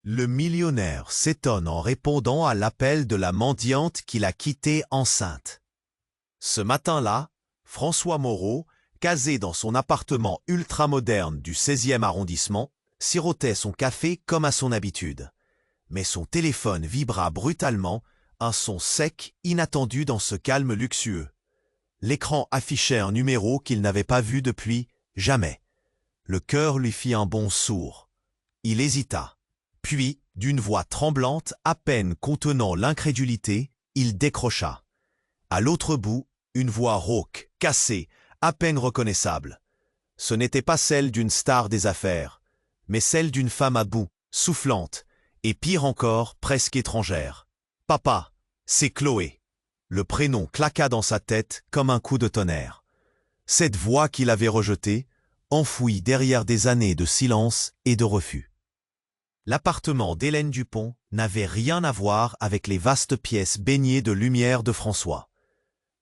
Le millionnaire s'étonne en répondant à l'appel de la mendiante qu'il a quittée enceinte. Ce matin-là, François Moreau, casé dans son appartement ultramoderne du 16e arrondissement, sirotait son café comme à son habitude. Mais son téléphone vibra brutalement, un son sec, inattendu dans ce calme luxueux. L'écran affichait un numéro qu'il n'avait pas vu depuis jamais. Le cœur lui fit un bond sourd. Il hésita. Puis, d'une voix tremblante, à peine contenant l'incrédulité, il décrocha. À l'autre bout, une voix rauque, cassée, à peine reconnaissable. Ce n'était pas celle d'une star des affaires, mais celle d'une femme à bout, soufflante, et pire encore, presque étrangère. « Papa, c'est Chloé !» Le prénom claqua dans sa tête comme un coup de tonnerre. Cette voix qu'il avait rejetée, enfouie derrière des années de silence et de refus. L'appartement d'Hélène Dupont n'avait rien à voir avec les vastes pièces baignées de lumière de François.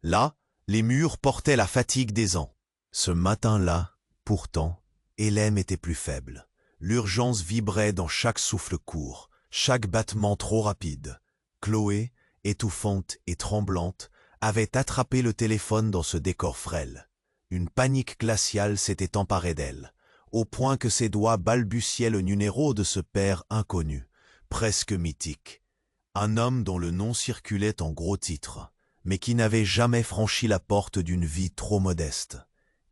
Là, les murs portaient la fatigue des ans. Ce matin-là, pourtant, Hélène était plus faible. L'urgence vibrait dans chaque souffle court, chaque battement trop rapide. Chloé, étouffante et tremblante, avait attrapé le téléphone dans ce décor frêle. Une panique glaciale s'était emparée d'elle, au point que ses doigts balbutiaient le numéro de ce père inconnu, presque mythique. Un homme dont le nom circulait en gros titres, mais qui n'avait jamais franchi la porte d'une vie trop modeste.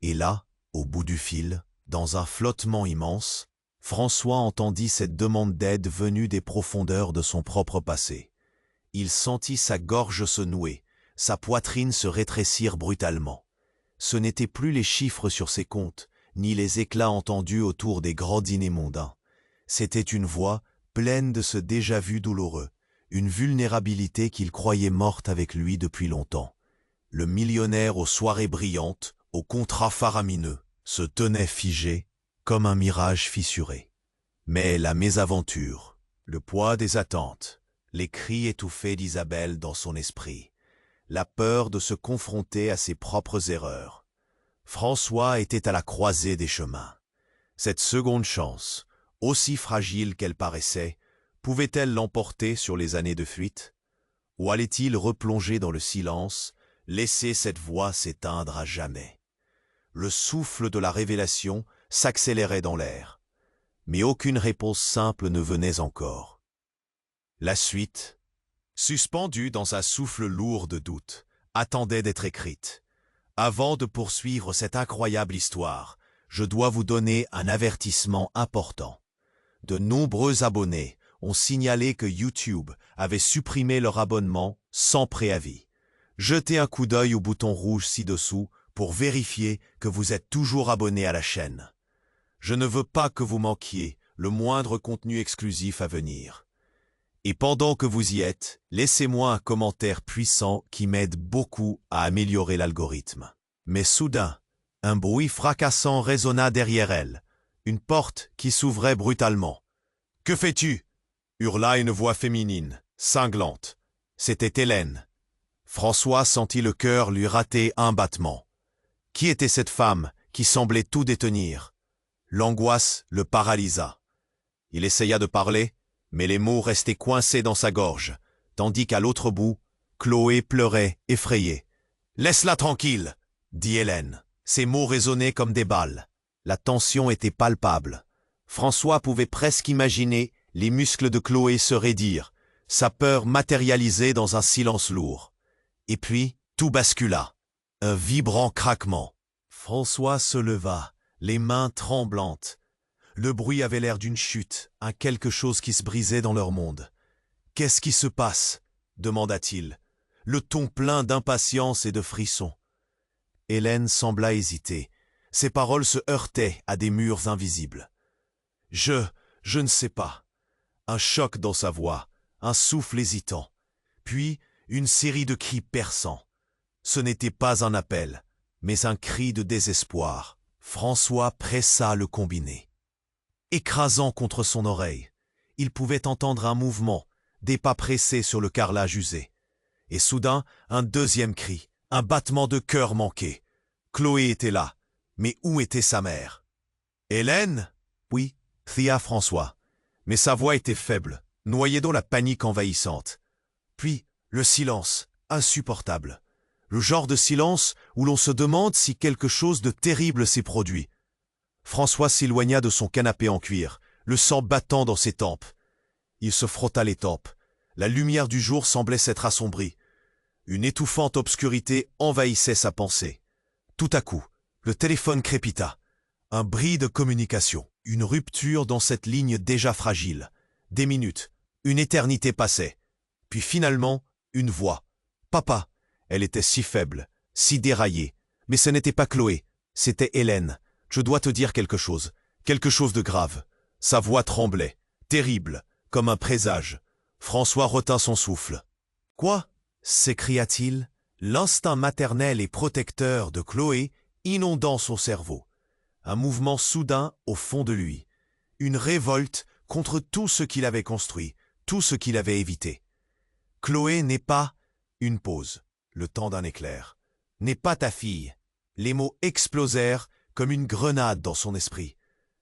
Et là, au bout du fil, dans un flottement immense, François entendit cette demande d'aide venue des profondeurs de son propre passé. Il sentit sa gorge se nouer, sa poitrine se rétrécir brutalement. Ce n'étaient plus les chiffres sur ses comptes, ni les éclats entendus autour des grands dîners mondains. C'était une voix pleine de ce déjà-vu douloureux, une vulnérabilité qu'il croyait morte avec lui depuis longtemps. Le millionnaire aux soirées brillantes, aux contrats faramineux, se tenait figé, comme un mirage fissuré. Mais la mésaventure, le poids des attentes, les cris étouffés d'Isabelle dans son esprit, la peur de se confronter à ses propres erreurs. François était à la croisée des chemins. Cette seconde chance, aussi fragile qu'elle paraissait, pouvait-elle l'emporter sur les années de fuite? Ou allait-il replonger dans le silence, laisser cette voix s'éteindre à jamais? Le souffle de la révélation s'accélérait dans l'air, mais aucune réponse simple ne venait encore. La suite, suspendue dans un souffle lourd de doute, attendait d'être écrite. Avant de poursuivre cette incroyable histoire, je dois vous donner un avertissement important. De nombreux abonnés ont signalé que YouTube avait supprimé leur abonnement sans préavis. Jetez un coup d'œil au bouton rouge ci-dessous pour vérifier que vous êtes toujours abonné à la chaîne. Je ne veux pas que vous manquiez le moindre contenu exclusif à venir. Et pendant que vous y êtes, laissez-moi un commentaire puissant qui m'aide beaucoup à améliorer l'algorithme. Mais soudain, un bruit fracassant résonna derrière elle, une porte qui s'ouvrait brutalement. « Que fais-tu » hurla une voix féminine, cinglante. C'était Hélène. François sentit le cœur lui rater un battement. Qui était cette femme qui semblait tout détenir? L'angoisse le paralysa. Il essaya de parler, mais les mots restaient coincés dans sa gorge, tandis qu'à l'autre bout, Chloé pleurait, effrayée. « Laisse-la tranquille !» dit Hélène. Ses mots résonnaient comme des balles. La tension était palpable. François pouvait presque imaginer les muscles de Chloé se raidir, sa peur matérialisée dans un silence lourd. Et puis, tout bascula. Un vibrant craquement. François se leva, les mains tremblantes. Le bruit avait l'air d'une chute, un quelque chose qui se brisait dans leur monde. « Qu'est-ce qui se passe » demanda-t-il, le ton plein d'impatience et de frissons. Hélène sembla hésiter. Ses paroles se heurtaient à des murs invisibles. « Je ne sais pas. » Un choc dans sa voix, un souffle hésitant. Puis, une série de cris perçants. Ce n'était pas un appel, mais un cri de désespoir. François pressa le combiné. Écrasant contre son oreille, il pouvait entendre un mouvement, des pas pressés sur le carrelage usé. Et soudain, un deuxième cri, un battement de cœur manqué. Chloé était là, mais où était sa mère? « Hélène ?» « Oui, cria François. » Mais sa voix était faible, noyée dans la panique envahissante. Puis, le silence, insupportable. Le genre de silence où l'on se demande si quelque chose de terrible s'est produit. François s'éloigna de son canapé en cuir, le sang battant dans ses tempes. Il se frotta les tempes. La lumière du jour semblait s'être assombrie. Une étouffante obscurité envahissait sa pensée. Tout à coup, le téléphone crépita. Un bris de communication, une rupture dans cette ligne déjà fragile. Des minutes, une éternité passait. Puis finalement, une voix. « Papa !» Elle était si faible, si déraillée. Mais ce n'était pas Chloé, c'était Hélène. « Je dois te dire quelque chose de grave. » Sa voix tremblait, terrible, comme un présage. François retint son souffle. « Quoi ?» s'écria-t-il, l'instinct maternel et protecteur de Chloé inondant son cerveau. Un mouvement soudain au fond de lui. Une révolte contre tout ce qu'il avait construit, tout ce qu'il avait évité. Chloé n'est pas une pause, le temps d'un éclair. N'est pas ta fille. Les mots explosèrent comme une grenade dans son esprit.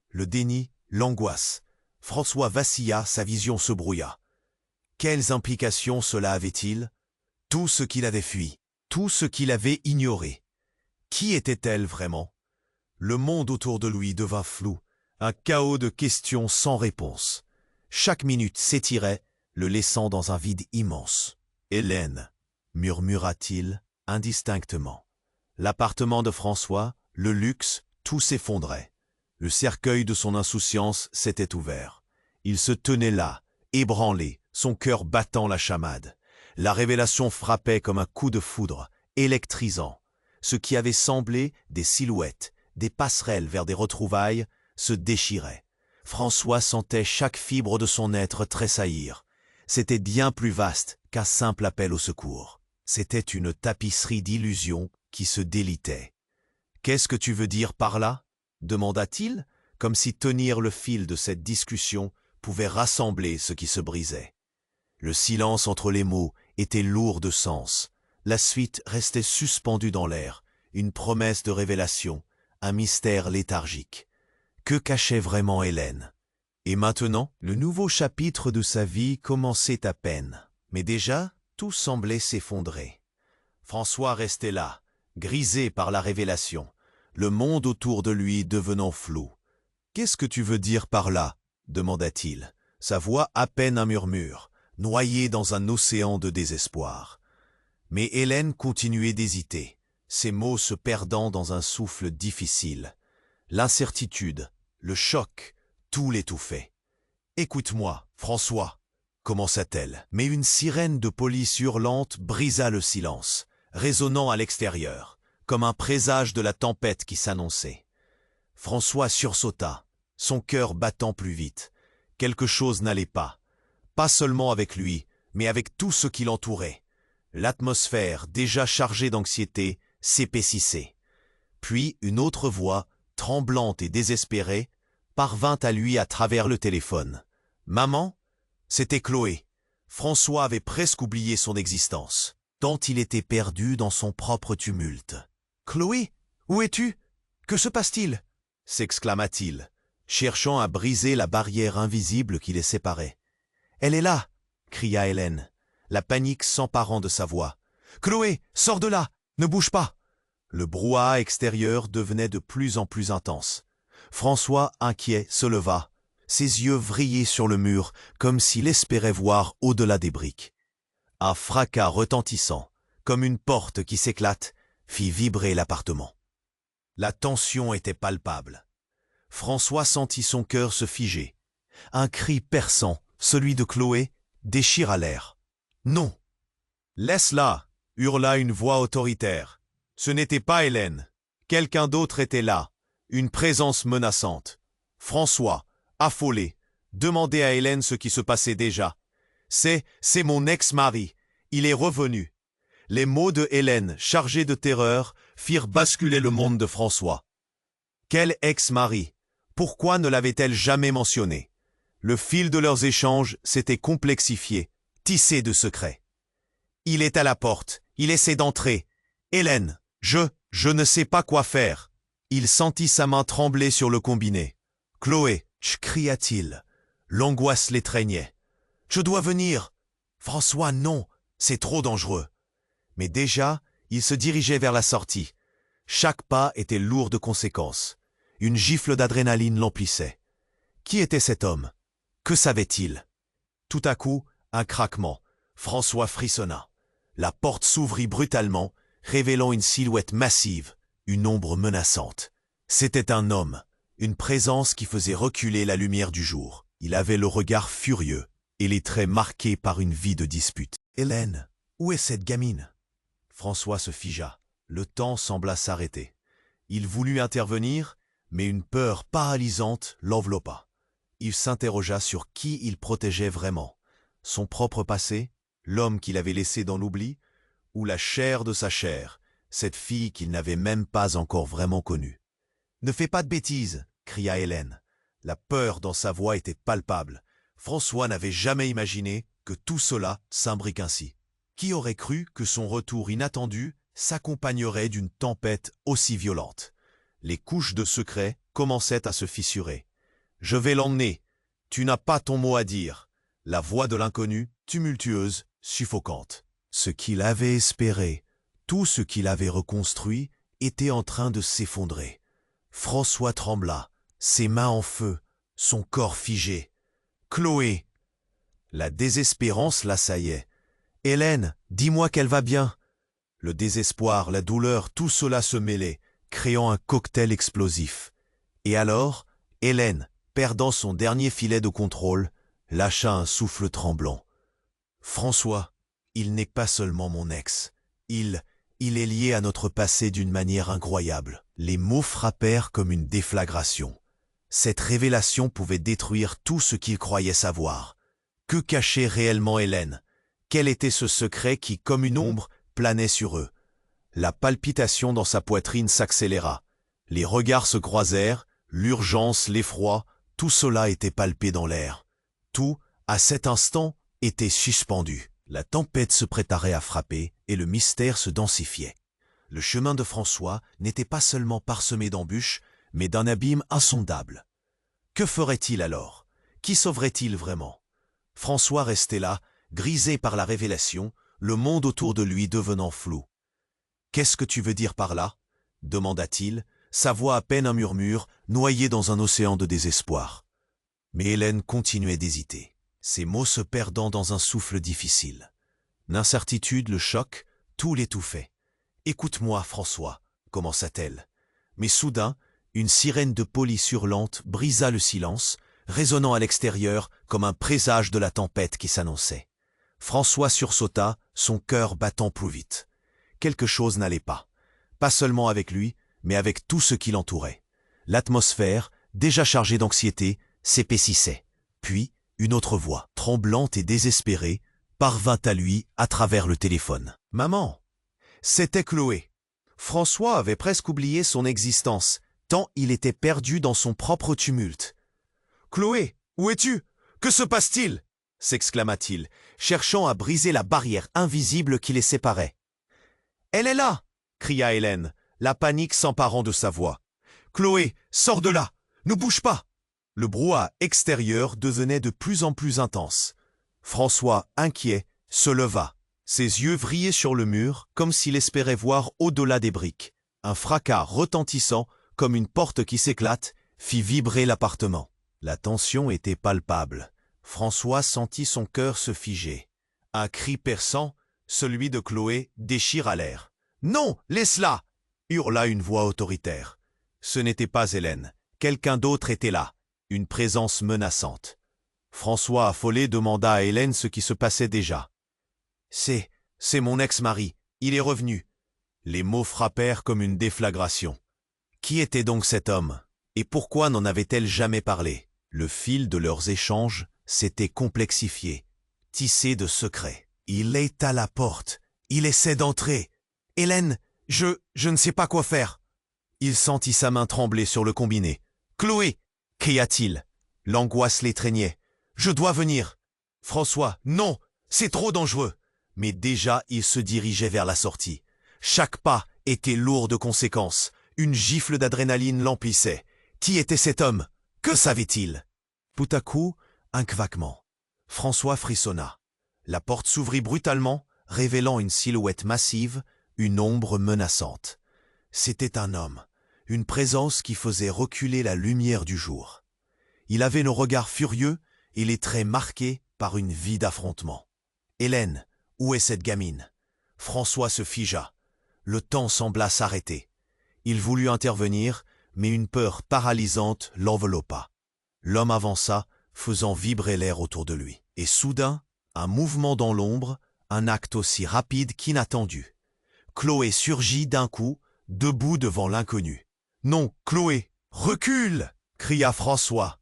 Le déni, l'angoisse. François vacilla, sa vision se brouilla. Quelles implications cela avait-il? Tout ce qu'il avait fui, tout ce qu'il avait ignoré. Qui était-elle vraiment? Le monde autour de lui devint flou, un chaos de questions sans réponse. Chaque minute s'étirait, le laissant dans un vide immense. « Hélène » murmura-t-il indistinctement. L'appartement de François, le luxe, tout s'effondrait. Le cercueil de son insouciance s'était ouvert. Il se tenait là, ébranlé, son cœur battant la chamade. La révélation frappait comme un coup de foudre, électrisant. Ce qui avait semblé des silhouettes, des passerelles vers des retrouvailles, se déchirait. François sentait chaque fibre de son être tressaillir. C'était bien plus vaste qu'un simple appel au secours. C'était une tapisserie d'illusions qui se délitait. « Qu'est-ce que tu veux dire par là ?» demanda-t-il, comme si tenir le fil de cette discussion pouvait rassembler ce qui se brisait. Le silence entre les mots était lourd de sens. La suite restait suspendue dans l'air, une promesse de révélation, un mystère léthargique. Que cachait vraiment Hélène? Et maintenant, le nouveau chapitre de sa vie commençait à peine. Mais déjà, tout semblait s'effondrer. François restait là, grisé par la révélation, le monde autour de lui devenant flou. « Qu'est-ce que tu veux dire par là ?» demanda-t-il, sa voix à peine un murmure, noyé dans un océan de désespoir. Mais Hélène continuait d'hésiter, ses mots se perdant dans un souffle difficile. L'incertitude, le choc, tout l'étouffait. « Écoute-moi, François !» commença-t-elle, mais une sirène de police hurlante brisa le silence, résonnant à l'extérieur, comme un présage de la tempête qui s'annonçait. François sursauta, son cœur battant plus vite. Quelque chose n'allait pas. Pas seulement avec lui, mais avec tout ce qui l'entourait. L'atmosphère, déjà chargée d'anxiété, s'épaississait. Puis une autre voix, tremblante et désespérée, parvint à lui à travers le téléphone. « Maman ?» C'était Chloé. François avait presque oublié son existence, tant il était perdu dans son propre tumulte. « Chloé, où es-tu? Que se passe-t-il » s'exclama-t-il, cherchant à briser la barrière invisible qui les séparait. « Elle est là !» cria Hélène, la panique s'emparant de sa voix. « Chloé, sors de là! Ne bouge pas !» Le brouhaha extérieur devenait de plus en plus intense. François, inquiet, se leva. Ses yeux vrillaient sur le mur, comme s'il espérait voir au-delà des briques. Un fracas retentissant, comme une porte qui s'éclate, fit vibrer l'appartement. La tension était palpable. François sentit son cœur se figer. Un cri perçant, celui de Chloé, déchira l'air. « Non !»« Laisse-la !» hurla une voix autoritaire. Ce n'était pas Hélène. Quelqu'un d'autre était là, une présence menaçante. François, affolé, demandait à Hélène ce qui se passait déjà. « C'est mon ex-mari. Il est revenu. » Les mots de Hélène, chargés de terreur, firent basculer le monde de François. Quel ex-mari? Pourquoi ne l'avait-elle jamais mentionné? Le fil de leurs échanges s'était complexifié, tissé de secrets. « Il est à la porte. Il essaie d'entrer. Hélène, je ne sais pas quoi faire. » Il sentit sa main trembler sur le combiné. « Chloé !» cria-t-il. L'angoisse l'étreignait. « Je dois venir !»« François, non, c'est trop dangereux. » Mais déjà, il se dirigeait vers la sortie. Chaque pas était lourd de conséquences. Une gifle d'adrénaline l'emplissait. Qui était cet homme? Que savait-il? Tout à coup, un craquement. François frissonna. La porte s'ouvrit brutalement, révélant une silhouette massive, une ombre menaçante. C'était un homme, une présence qui faisait reculer la lumière du jour. Il avait le regard furieux et les traits marqués par une vie de dispute. « Hélène, où est cette gamine ?» François se figea. Le temps sembla s'arrêter. Il voulut intervenir, mais une peur paralysante l'enveloppa. Il s'interrogea sur qui il protégeait vraiment. Son propre passé, l'homme qu'il avait laissé dans l'oubli, ou la chair de sa chair, cette fille qu'il n'avait même pas encore vraiment connue. « Ne fais pas de bêtises !» cria Hélène. La peur dans sa voix était palpable. François n'avait jamais imaginé que tout cela s'imbrique ainsi. Qui aurait cru que son retour inattendu s'accompagnerait d'une tempête aussi violente? Les couches de secret commençaient à se fissurer. « Je vais l'emmener. Tu n'as pas ton mot à dire. » La voix de l'inconnu, tumultueuse, suffocante. Ce qu'il avait espéré, tout ce qu'il avait reconstruit, était en train de s'effondrer. François trembla, ses mains en feu, son corps figé. « Chloé !» La désespérance l'assaillait. « Hélène, dis-moi qu'elle va bien !» Le désespoir, la douleur, tout cela se mêlait, créant un cocktail explosif. Et alors, Hélène, perdant son dernier filet de contrôle, lâcha un souffle tremblant. « François, il n'est pas seulement mon ex. Il est lié à notre passé d'une manière incroyable. » Les mots frappèrent comme une déflagration. Cette révélation pouvait détruire tout ce qu'il croyait savoir. Que cachait réellement Hélène? Quel était ce secret qui, comme une ombre, planait sur eux? La palpitation dans sa poitrine s'accéléra. Les regards se croisèrent, l'urgence, l'effroi, tout cela était palpé dans l'air. Tout, à cet instant, était suspendu. La tempête se préparait à frapper et le mystère se densifiait. Le chemin de François n'était pas seulement parsemé d'embûches, mais d'un abîme insondable. Que ferait-il alors? Qui sauverait-il vraiment? François restait là, grisé par la révélation, le monde autour de lui devenant flou. « Qu'est-ce que tu veux dire par là ?» demanda-t-il, sa voix à peine un murmure, noyé dans un océan de désespoir. Mais Hélène continuait d'hésiter, ses mots se perdant dans un souffle difficile. L'incertitude, le choc, tout l'étouffait. « Écoute-moi, François, » commença-t-elle. Mais soudain, une sirène de police hurlante brisa le silence, résonnant à l'extérieur comme un présage de la tempête qui s'annonçait. François sursauta, son cœur battant plus vite. Quelque chose n'allait pas. Pas seulement avec lui, mais avec tout ce qui l'entourait. L'atmosphère, déjà chargée d'anxiété, s'épaississait. Puis, une autre voix, tremblante et désespérée, parvint à lui à travers le téléphone. « Maman !» C'était Chloé. François avait presque oublié son existence, tant il était perdu dans son propre tumulte. « Chloé, où es-tu? Que se passe-t-il » s'exclama-t-il, cherchant à briser la barrière invisible qui les séparait. « Elle est là !» cria Hélène, la panique s'emparant de sa voix. « Chloé, sors de là! Ne bouge pas !» Le brouhaha extérieur devenait de plus en plus intense. François, inquiet, se leva. Ses yeux vrillaient sur le mur, comme s'il espérait voir au-delà des briques. Un fracas retentissant, comme une porte qui s'éclate, fit vibrer l'appartement. La tension était palpable. François sentit son cœur se figer. Un cri perçant, celui de Chloé, déchira l'air. « Non, laisse-la !» hurla une voix autoritaire. Ce n'était pas Hélène. Quelqu'un d'autre était là, une présence menaçante. François, affolé, demanda à Hélène ce qui se passait déjà. « C'est mon ex-mari, il est revenu. » Les mots frappèrent comme une déflagration. Qui était donc cet homme? Et pourquoi n'en avait-elle jamais parlé? Le fil de leurs échanges s'était complexifié, tissé de secrets. « Il est à la porte, il essaie d'entrer. Hélène, je ne sais pas quoi faire. » Il sentit sa main trembler sur le combiné. « Chloé !» cria-t-il. L'angoisse l'étreignait. « Je dois venir. »« François, non, c'est trop dangereux. » Mais déjà il se dirigeait vers la sortie. Chaque pas était lourd de conséquences. Une gifle d'adrénaline l'emplissait. Qui était cet homme? Que savait-il? Tout à coup, Un cvaquement. François frissonna. La porte s'ouvrit brutalement, révélant une silhouette massive, une ombre menaçante. C'était un homme, une présence qui faisait reculer la lumière du jour. Il avait le regard furieux et les traits marqués par une vie d'affrontement. « Hélène, où est cette gamine ?» François se figea. Le temps sembla s'arrêter. Il voulut intervenir, mais une peur paralysante l'enveloppa. L'homme avança, faisant vibrer l'air autour de lui. Et soudain, un mouvement dans l'ombre, un acte aussi rapide qu'inattendu. Chloé surgit d'un coup, debout devant l'inconnu. « Non, Chloé, recule !» cria François.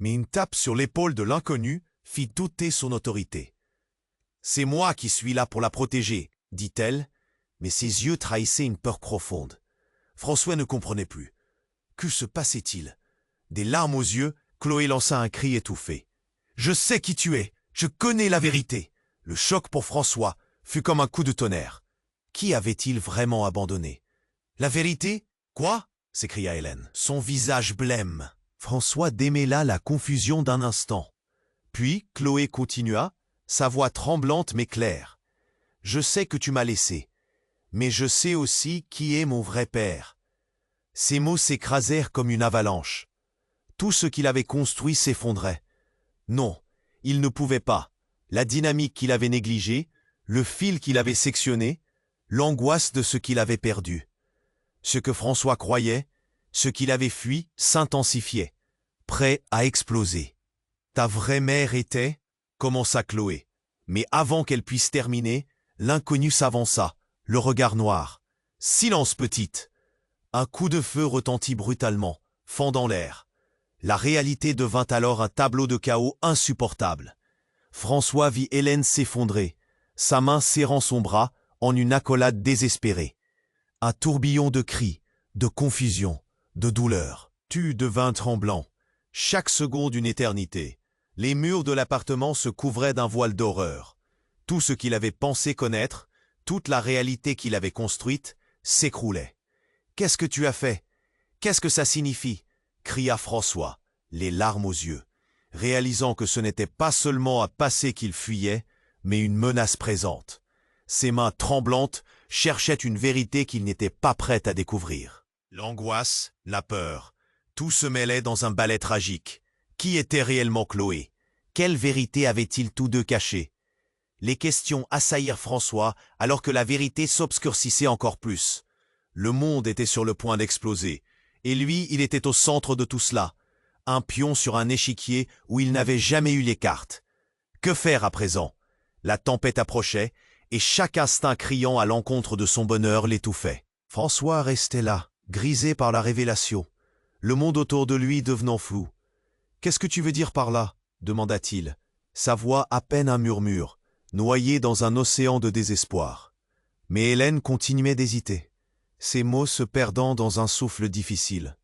Mais une tape sur l'épaule de l'inconnu fit douter son autorité. « C'est moi qui suis là pour la protéger », dit-elle, mais ses yeux trahissaient une peur profonde. François ne comprenait plus. Que se passait-il? Des larmes aux yeux, Chloé lança un cri étouffé. « Je sais qui tu es, je connais la vérité !» Le choc pour François fut comme un coup de tonnerre. Qui avait-il vraiment abandonné? « La vérité? Quoi ?» s'écria Hélène. Son visage blême. François démêla la confusion d'un instant. Puis Chloé continua, sa voix tremblante mais claire. « Je sais que tu m'as laissé, mais je sais aussi qui est mon vrai père. » Ces mots s'écrasèrent comme une avalanche. Tout ce qu'il avait construit s'effondrait. Non, il ne pouvait pas. La dynamique qu'il avait négligée, le fil qu'il avait sectionné, l'angoisse de ce qu'il avait perdu. Ce que François croyait, ce qu'il avait fui, s'intensifiait, prêt à exploser. « Ta vraie mère était » commença Chloé. Mais avant qu'elle puisse terminer, l'inconnu s'avança, le regard noir. « Silence, petite !» Un coup de feu retentit brutalement, fendant l'air. La réalité devint alors un tableau de chaos insupportable. François vit Hélène s'effondrer, sa main serrant son bras en une accolade désespérée. Un tourbillon de cris, de confusion, de douleur. Tu devins tremblant. Chaque seconde une éternité. Les murs de l'appartement se couvraient d'un voile d'horreur. Tout ce qu'il avait pensé connaître, toute la réalité qu'il avait construite, s'écroulait. « Qu'est-ce que tu as fait? Qu'est-ce que ça signifie ?» cria François, les larmes aux yeux, réalisant que ce n'était pas seulement un passé qu'il fuyait, mais une menace présente. Ses mains tremblantes cherchaient une vérité qu'il n'était pas prêt à découvrir. L'angoisse, la peur, tout se mêlait dans un ballet tragique. Qui était réellement Chloé? Quelle vérité avaient-ils tous deux cachée? Les questions assaillirent François alors que la vérité s'obscurcissait encore plus. Le monde était sur le point d'exploser, et lui, il était au centre de tout cela, un pion sur un échiquier où il n'avait jamais eu les cartes. Que faire à présent? La tempête approchait, et chaque instinct criant à l'encontre de son bonheur l'étouffait. François restait là, grisé par la révélation, le monde autour de lui devenant flou. « Qu'est-ce que tu veux dire par là ?» demanda-t-il, sa voix à peine un murmure, noyé dans un océan de désespoir. Mais Hélène continuait d'hésiter, ses mots se perdant dans un souffle difficile.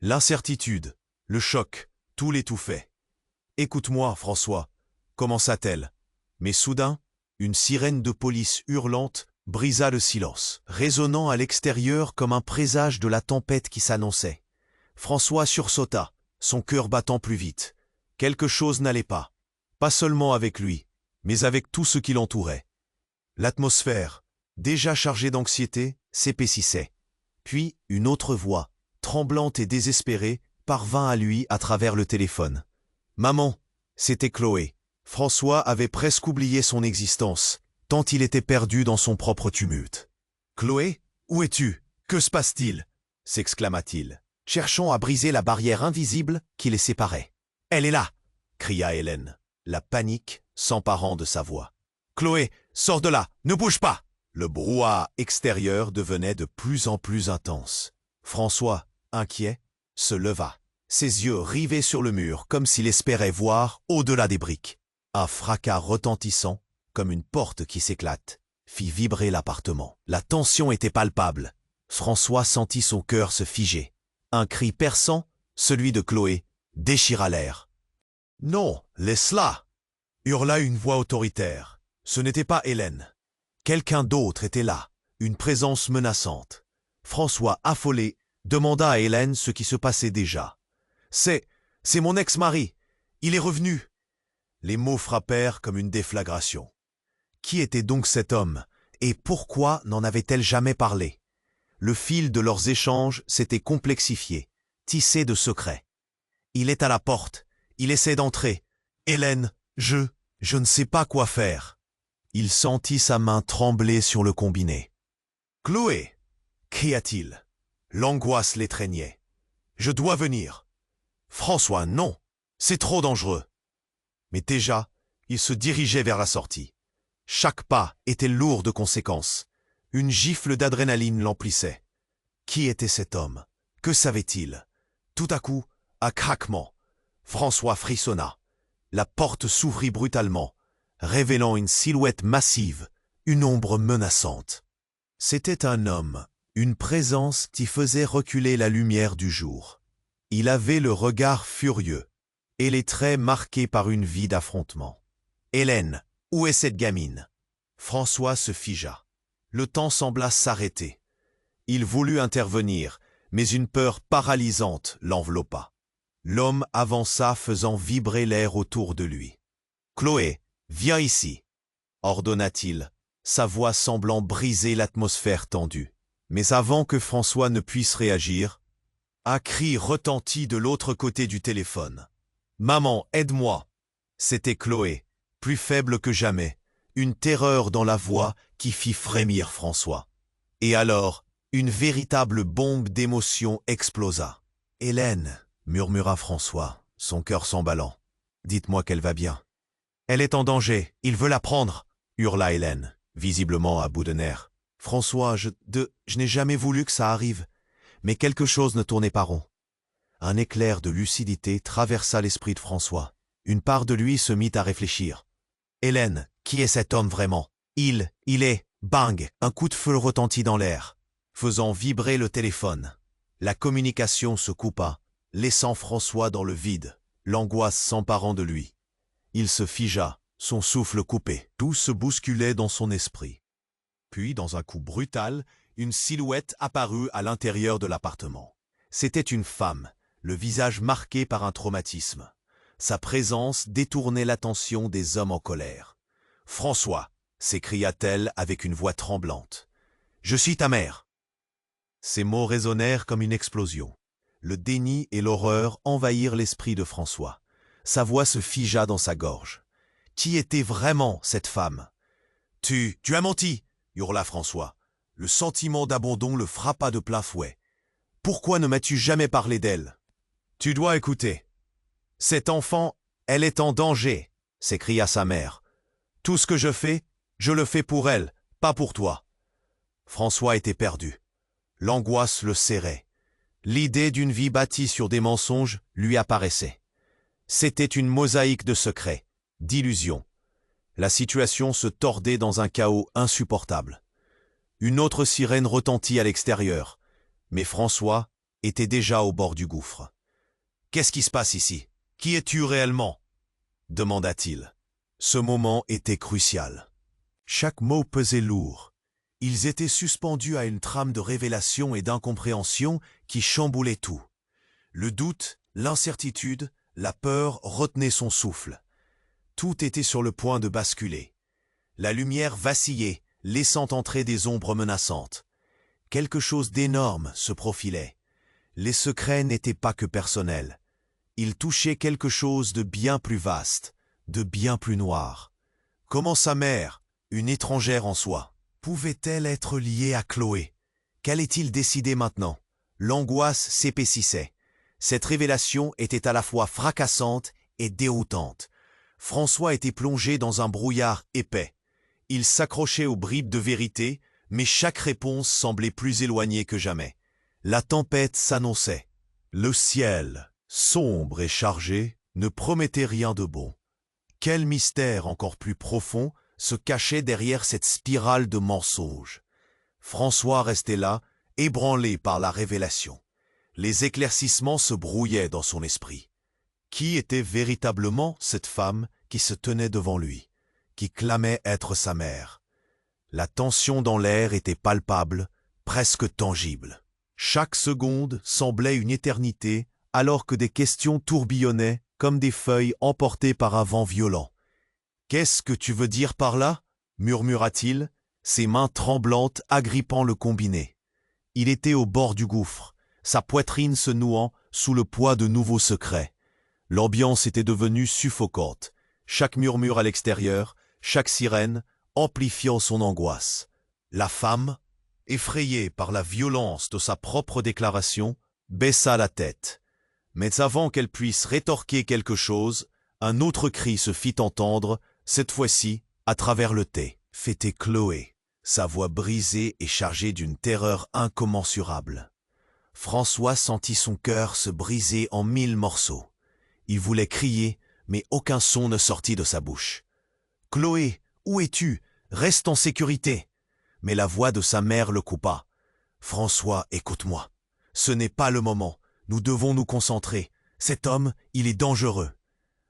L'incertitude, le choc, tout l'étouffait. « Écoute-moi, François » commença-t-elle. Mais soudain, une sirène de police hurlante brisa le silence, résonnant à l'extérieur comme un présage de la tempête qui s'annonçait. François sursauta, son cœur battant plus vite. Quelque chose n'allait pas. Pas seulement avec lui, mais avec tout ce qui l'entourait. L'atmosphère, déjà chargée d'anxiété, s'épaississait. Puis une autre voix, tremblante et désespérée, parvint à lui à travers le téléphone. « Maman !» C'était Chloé. François avait presque oublié son existence, tant il était perdu dans son propre tumulte. « Chloé, où es-tu? Que se passe-t-il » s'exclama-t-il, cherchant à briser la barrière invisible qui les séparait. « Elle est là !» cria Hélène, la panique s'emparant de sa voix. « Chloé, sors de là, ne bouge pas !» Le brouhaha extérieur devenait de plus en plus intense. François, inquiet, se leva, ses yeux rivés sur le mur comme s'il espérait voir au-delà des briques. Un fracas retentissant, comme une porte qui s'éclate, fit vibrer l'appartement. La tension était palpable. François sentit son cœur se figer. Un cri perçant, celui de Chloé, déchira l'air. « Non, laisse-la !» hurla une voix autoritaire. Ce n'était pas Hélène. Quelqu'un d'autre était là, une présence menaçante. François, affolé, demanda à Hélène ce qui se passait déjà. « C'est mon ex-mari. Il est revenu. Les mots frappèrent comme une déflagration. Qui était donc cet homme, et pourquoi n'en avait-elle jamais parlé? Le fil de leurs échanges s'était complexifié, tissé de secrets. Il est à la porte, il essaie d'entrer. Hélène, je ne sais pas quoi faire. Il sentit sa main trembler sur le combiné. Chloé, cria-t-il. L'angoisse l'étreignait. Je dois venir. François, non, c'est trop dangereux. Mais déjà, il se dirigeait vers la sortie. Chaque pas était lourd de conséquences. Une gifle d'adrénaline l'emplissait. Qui était cet homme? Que savait-il? Tout à coup, un craquement. François frissonna. La porte s'ouvrit brutalement, révélant une silhouette massive, une ombre menaçante. C'était un homme, une présence qui faisait reculer la lumière du jour. Il avait le regard furieux et les traits marqués par une vie d'affrontement. « Hélène, où est cette gamine ?» François se figea. Le temps sembla s'arrêter. Il voulut intervenir, mais une peur paralysante l'enveloppa. L'homme avança faisant vibrer l'air autour de lui. « Chloé, viens ici !» ordonna-t-il, sa voix semblant briser l'atmosphère tendue. Mais avant que François ne puisse réagir, un cri retentit de l'autre côté du téléphone. « Maman, aide-moi !» C'était Chloé, plus faible que jamais, une terreur dans la voix qui fit frémir François. Et alors, une véritable bombe d'émotion explosa. « Hélène !» murmura François, son cœur s'emballant. « Dites-moi qu'elle va bien. »« Elle est en danger, il veut la prendre !» hurla Hélène, visiblement à bout de nerfs. « François, je n'ai jamais voulu que ça arrive, mais quelque chose ne tournait pas rond. » Un éclair de lucidité traversa l'esprit de François. Une part de lui se mit à réfléchir. « Hélène, qui est cet homme vraiment? Il est... » Bang! Un coup de feu retentit dans l'air, faisant vibrer le téléphone. La communication se coupa, laissant François dans le vide, l'angoisse s'emparant de lui. Il se figea, son souffle coupé. Tout se bousculait dans son esprit. Puis, dans un coup brutal, une silhouette apparut à l'intérieur de l'appartement. C'était une femme, le visage marqué par un traumatisme. Sa présence détournait l'attention des hommes en colère. « François !» s'écria-t-elle avec une voix tremblante. « Je suis ta mère !» Ces mots résonnèrent comme une explosion. Le déni et l'horreur envahirent l'esprit de François. Sa voix se figea dans sa gorge. Qui était vraiment cette femme? « Tu as menti !» hurla François. Le sentiment d'abandon le frappa de plein fouet. « Pourquoi ne m'as-tu jamais parlé d'elle ?»« Tu dois écouter. Cette enfant, elle est en danger !» s'écria sa mère. « Tout ce que je le fais pour elle, pas pour toi. » François était perdu. L'angoisse le serrait. L'idée d'une vie bâtie sur des mensonges lui apparaissait. C'était une mosaïque de secrets, d'illusions. La situation se tordait dans un chaos insupportable. Une autre sirène retentit à l'extérieur, mais François était déjà au bord du gouffre. « Qu'est-ce qui se passe ici? Qui es-tu réellement ?» demanda-t-il. Ce moment était crucial. Chaque mot pesait lourd. Ils étaient suspendus à une trame de révélation et d'incompréhension qui chamboulait tout. Le doute, l'incertitude, la peur retenaient son souffle. Tout était sur le point de basculer. La lumière vacillait, laissant entrer des ombres menaçantes. Quelque chose d'énorme se profilait. Les secrets n'étaient pas que personnels. Ils touchaient quelque chose de bien plus vaste, de bien plus noir. Comment sa mère, une étrangère en soi, pouvait-elle être liée à Chloé? Qu'allait-il décider maintenant? L'angoisse s'épaississait. Cette révélation était à la fois fracassante et déroutante. François était plongé dans un brouillard épais. Il s'accrochait aux bribes de vérité, mais chaque réponse semblait plus éloignée que jamais. La tempête s'annonçait. Le ciel, sombre et chargé, ne promettait rien de bon. Quel mystère encore plus profond se cachait derrière cette spirale de mensonges? François restait là, ébranlé par la révélation. Les éclaircissements se brouillaient dans son esprit. Qui était véritablement cette femme qui se tenait devant lui, qui clamait être sa mère? La tension dans l'air était palpable, presque tangible. Chaque seconde semblait une éternité, alors que des questions tourbillonnaient comme des feuilles emportées par un vent violent. « Qu'est-ce que tu veux dire par là » murmura-t-il, ses mains tremblantes agrippant le combiné. Il était au bord du gouffre, sa poitrine se nouant sous le poids de nouveaux secrets. L'ambiance était devenue suffocante, chaque murmure à l'extérieur, chaque sirène, amplifiant son angoisse. La femme, effrayée par la violence de sa propre déclaration, baissa la tête. Mais avant qu'elle puisse rétorquer quelque chose, un autre cri se fit entendre, cette fois-ci à travers le thé. C'était Chloé, sa voix brisée et chargée d'une terreur incommensurable. François sentit son cœur se briser en 1000 morceaux. Il voulait crier, mais aucun son ne sortit de sa bouche. « Chloé, où es-tu? Reste en sécurité !» Mais la voix de sa mère le coupa. « François, écoute-moi. Ce n'est pas le moment. Nous devons nous concentrer. Cet homme, il est dangereux. »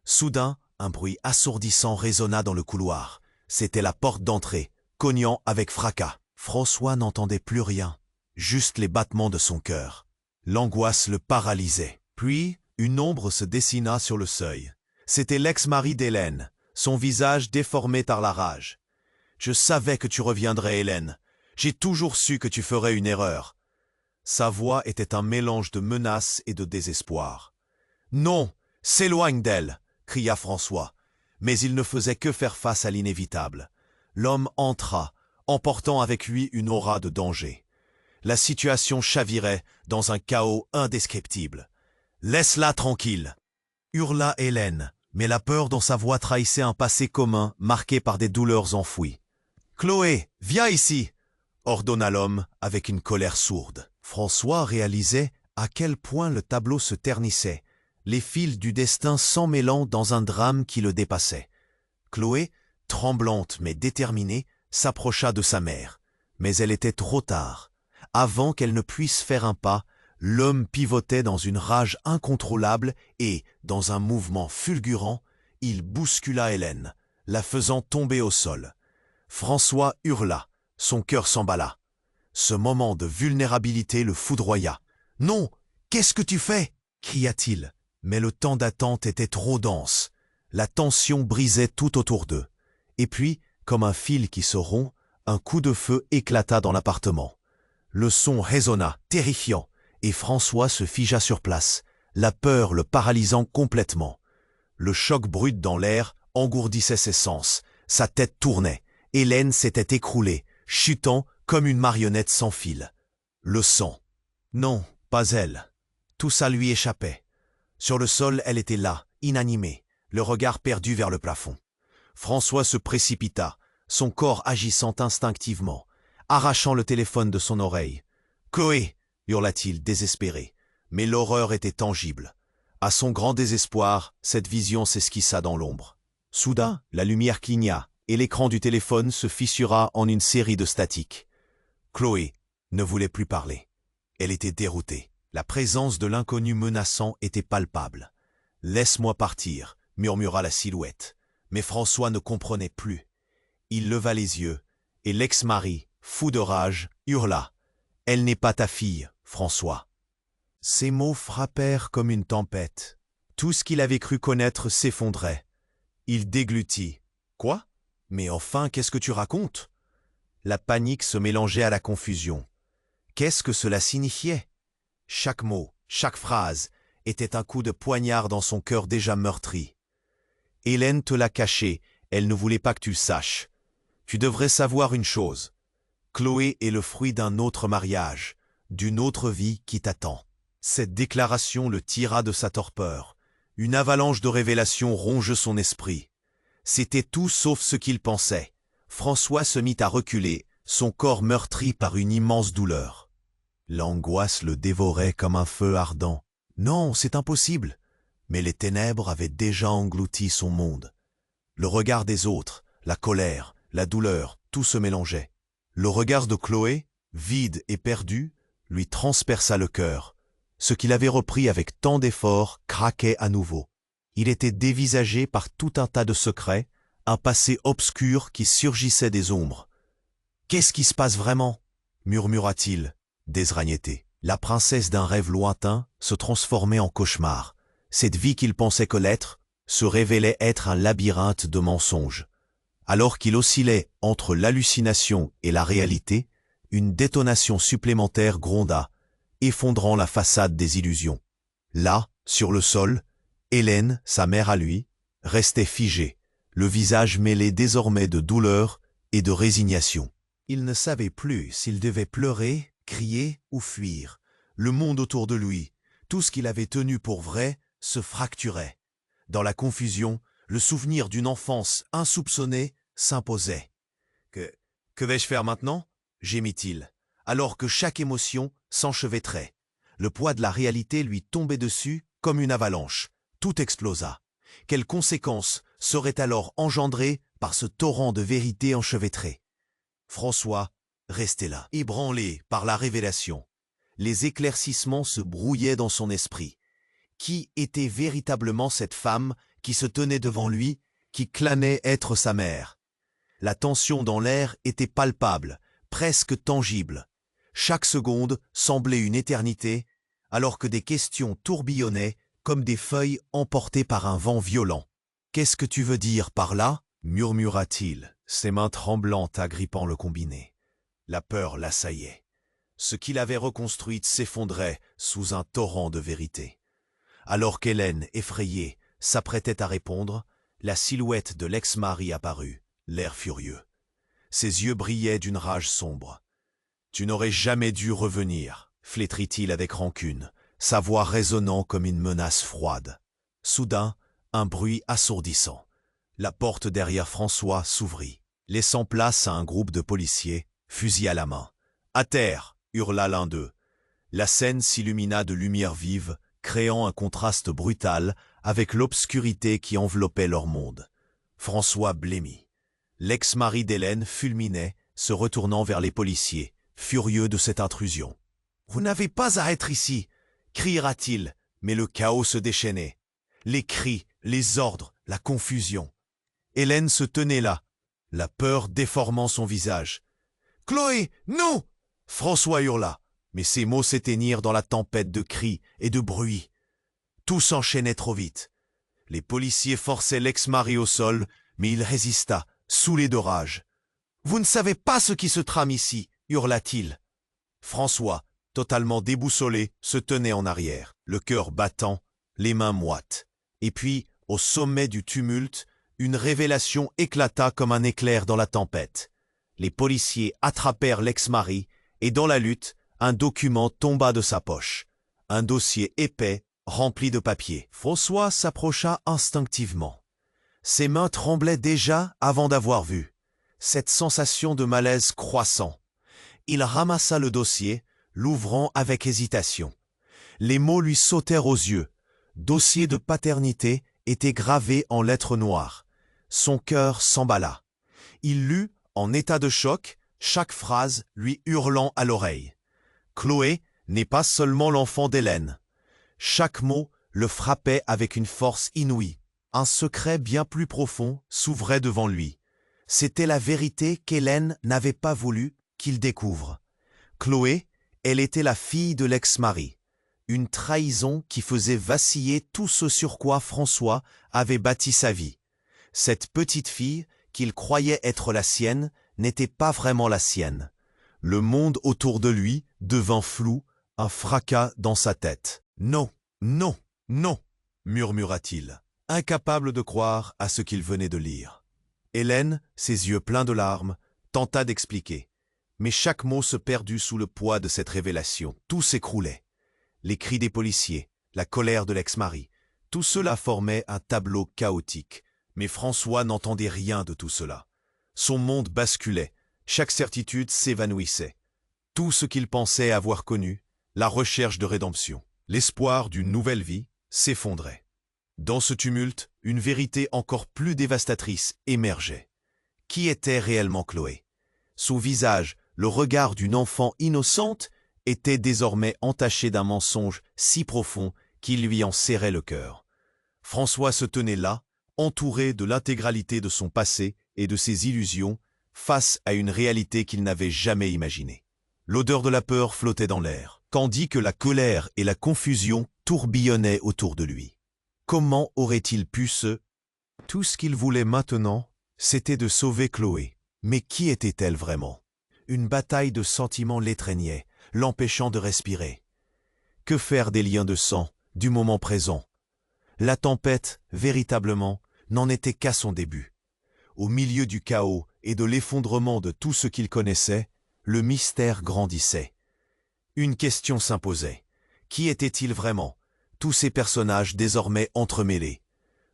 Soudain, un bruit assourdissant résonna dans le couloir. C'était la porte d'entrée, cognant avec fracas. François n'entendait plus rien, juste les battements de son cœur. L'angoisse le paralysait. Puis, une ombre se dessina sur le seuil. C'était l'ex-mari d'Hélène, son visage déformé par la rage. « Je savais que tu reviendrais, Hélène. J'ai toujours su que tu ferais une erreur. » Sa voix était un mélange de menace et de désespoir. « Non, s'éloigne d'elle !» cria François. Mais il ne faisait que faire face à l'inévitable. L'homme entra, emportant avec lui une aura de danger. La situation chavirait dans un chaos indescriptible. « Laisse-la tranquille !» hurla Hélène, mais la peur dans sa voix trahissait un passé commun marqué par des douleurs enfouies. « Chloé, viens ici !» ordonna l'homme avec une colère sourde. François réalisait à quel point le tableau se ternissait, les fils du destin s'emmêlant dans un drame qui le dépassait. Chloé, tremblante mais déterminée, s'approcha de sa mère. Mais elle était trop tard. Avant qu'elle ne puisse faire un pas, l'homme pivotait dans une rage incontrôlable et, dans un mouvement fulgurant, il bouscula Hélène, la faisant tomber au sol. François hurla, son cœur s'emballa. Ce moment de vulnérabilité le foudroya. « Non, qu'est-ce que tu fais » cria-t-il. Mais le temps d'attente était trop dense. La tension brisait tout autour d'eux. Et puis, comme un fil qui se rompt, un coup de feu éclata dans l'appartement. Le son résonna, terrifiant, et François se figea sur place, la peur le paralysant complètement. Le choc brut dans l'air engourdissait ses sens, sa tête tournait. Hélène s'était écroulée, chutant comme une marionnette sans fil. Le sang. Non, pas elle. Tout ça lui échappait. Sur le sol, elle était là, inanimée, le regard perdu vers le plafond. François se précipita, son corps agissant instinctivement, arrachant le téléphone de son oreille. « Chloé !» hurla-t-il, désespéré. Mais l'horreur était tangible. À son grand désespoir, cette vision s'esquissa dans l'ombre. Soudain, la lumière cligna, et l'écran du téléphone se fissura en une série de statiques. Chloé ne voulait plus parler. Elle était déroutée. La présence de l'inconnu menaçant était palpable. « Laisse-moi partir » murmura la silhouette. Mais François ne comprenait plus. Il leva les yeux, et l'ex-mari, fou de rage, hurla. « Elle n'est pas ta fille, François. » Ces mots frappèrent comme une tempête. Tout ce qu'il avait cru connaître s'effondrait. Il déglutit. « Quoi? Mais enfin, qu'est-ce que tu racontes ?» La panique se mélangeait à la confusion. Qu'est-ce que cela signifiait? Chaque mot, chaque phrase était un coup de poignard dans son cœur déjà meurtri. « Hélène te l'a caché, elle ne voulait pas que tu le saches. Tu devrais savoir une chose. Chloé est le fruit d'un autre mariage, d'une autre vie qui t'attend. » Cette déclaration le tira de sa torpeur. Une avalanche de révélations ronge son esprit. C'était tout sauf ce qu'il pensait. François se mit à reculer, son corps meurtri par une immense douleur. L'angoisse le dévorait comme un feu ardent. Non, c'est impossible. Mais les ténèbres avaient déjà englouti son monde. Le regard des autres, la colère, la douleur, tout se mélangeait. Le regard de Chloé, vide et perdu, lui transperça le cœur. Ce qu'il avait repris avec tant d'efforts craquait à nouveau. Il était dévisagé par tout un tas de secrets, un passé obscur qui surgissait des ombres. « Qu'est-ce qui se passe vraiment ?» murmura-t-il, désragnetté. La princesse d'un rêve lointain se transformait en cauchemar. Cette vie qu'il pensait connaître se révélait être un labyrinthe de mensonges. Alors qu'il oscillait entre l'hallucination et la réalité, une détonation supplémentaire gronda, effondrant la façade des illusions. Là, sur le sol, Hélène, sa mère à lui, restait figée, le visage mêlé désormais de douleur et de résignation. Il ne savait plus s'il devait pleurer, crier ou fuir. Le monde autour de lui, tout ce qu'il avait tenu pour vrai, se fracturait. Dans la confusion, le souvenir d'une enfance insoupçonnée s'imposait. Que vais-je faire maintenant » gémit-il, alors que chaque émotion s'enchevêtrait. Le poids de la réalité lui tombait dessus comme une avalanche. Tout explosa. Quelles conséquences seraient alors engendrées par ce torrent de vérité enchevêtrée? François restait là, ébranlé par la révélation. Les éclaircissements se brouillaient dans son esprit. Qui était véritablement cette femme qui se tenait devant lui, qui clamait être sa mère? La tension dans l'air était palpable, presque tangible. Chaque seconde semblait une éternité, alors que des questions tourbillonnaient comme des feuilles emportées par un vent violent. « Qu'est-ce que tu veux dire par là » murmura-t-il, ses mains tremblantes agrippant le combiné. La peur l'assaillait. Ce qu'il avait reconstruit s'effondrait sous un torrent de vérité. Alors qu'Hélène, effrayée, s'apprêtait à répondre, la silhouette de l'ex-mari apparut, l'air furieux. Ses yeux brillaient d'une rage sombre. « Tu n'aurais jamais dû revenir » flétrit-il avec rancune, sa voix résonnant comme une menace froide. Soudain, un bruit assourdissant. La porte derrière François s'ouvrit, laissant place à un groupe de policiers, fusil à la main. « À terre » hurla l'un d'eux. La scène s'illumina de lumière vive, créant un contraste brutal avec l'obscurité qui enveloppait leur monde. François blêmit. L'ex-mari d'Hélène fulminait, se retournant vers les policiers, furieux de cette intrusion. « Vous n'avez pas à être ici !» criera-t-il, mais le chaos se déchaînait. Les cris, les ordres, la confusion. Hélène se tenait là, la peur déformant son visage. « Chloé, non !» François hurla, mais ses mots s'éteignirent dans la tempête de cris et de bruit. Tout s'enchaînait trop vite. Les policiers forçaient l'ex-mari au sol, mais il résista, saoulé de rage. « Vous ne savez pas ce qui se trame ici !» hurla-t-il. François, totalement déboussolé, se tenait en arrière, le cœur battant, les mains moites. Et puis, au sommet du tumulte, une révélation éclata comme un éclair dans la tempête. Les policiers attrapèrent l'ex-mari, et dans la lutte, un document tomba de sa poche. Un dossier épais, rempli de papiers. François s'approcha instinctivement. Ses mains tremblaient déjà avant d'avoir vu. Cette sensation de malaise croissant. Il ramassa le dossier, l'ouvrant avec hésitation. Les mots lui sautèrent aux yeux. Dossier de paternité était gravé en lettres noires. Son cœur s'emballa. Il lut, en état de choc, chaque phrase lui hurlant à l'oreille. Chloé n'est pas seulement l'enfant d'Hélène. Chaque mot le frappait avec une force inouïe. Un secret bien plus profond s'ouvrait devant lui. C'était la vérité qu'Hélène n'avait pas voulu qu'il découvre. Chloé, elle était la fille de l'ex-mari. Une trahison qui faisait vaciller tout ce sur quoi François avait bâti sa vie. Cette petite fille, qu'il croyait être la sienne, n'était pas vraiment la sienne. Le monde autour de lui devint flou, un fracas dans sa tête. « Non, non, non » murmura-t-il, incapable de croire à ce qu'il venait de lire. Hélène, ses yeux pleins de larmes, tenta d'expliquer. Mais chaque mot se perdut sous le poids de cette révélation. Tout s'écroulait. Les cris des policiers, la colère de l'ex-mari, tout cela formait un tableau chaotique. Mais François n'entendait rien de tout cela. Son monde basculait, chaque certitude s'évanouissait. Tout ce qu'il pensait avoir connu, la recherche de rédemption, l'espoir d'une nouvelle vie, s'effondrait. Dans ce tumulte, une vérité encore plus dévastatrice émergeait. Qui était réellement Chloé? Son visage, le regard d'une enfant innocente, était désormais entaché d'un mensonge si profond qu'il lui en serrait le cœur. François se tenait là, entouré de l'intégralité de son passé et de ses illusions, face à une réalité qu'il n'avait jamais imaginée. L'odeur de la peur flottait dans l'air, tandis que la colère et la confusion tourbillonnaient autour de lui. Comment aurait-il pu se... Tout ce qu'il voulait maintenant, c'était de sauver Chloé. Mais qui était-elle vraiment? Une bataille de sentiments l'étreignait, l'empêchant de respirer. Que faire des liens de sang, du moment présent? La tempête, véritablement, n'en était qu'à son début. Au milieu du chaos et de l'effondrement de tout ce qu'il connaissait, le mystère grandissait. Une question s'imposait. Qui était-il vraiment? Tous ces personnages désormais entremêlés.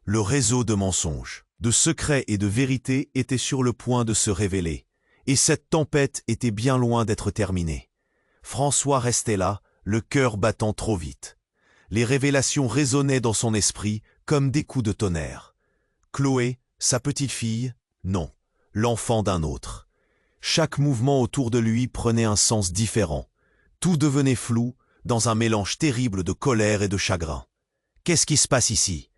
Le réseau de mensonges, de secrets et de vérités était sur le point de se révéler. Et cette tempête était bien loin d'être terminée. François restait là, le cœur battant trop vite. Les révélations résonnaient dans son esprit comme des coups de tonnerre. Chloé, sa petite-fille, non, l'enfant d'un autre. Chaque mouvement autour de lui prenait un sens différent. Tout devenait flou, dans un mélange terrible de colère et de chagrin. Qu'est-ce qui se passe ici?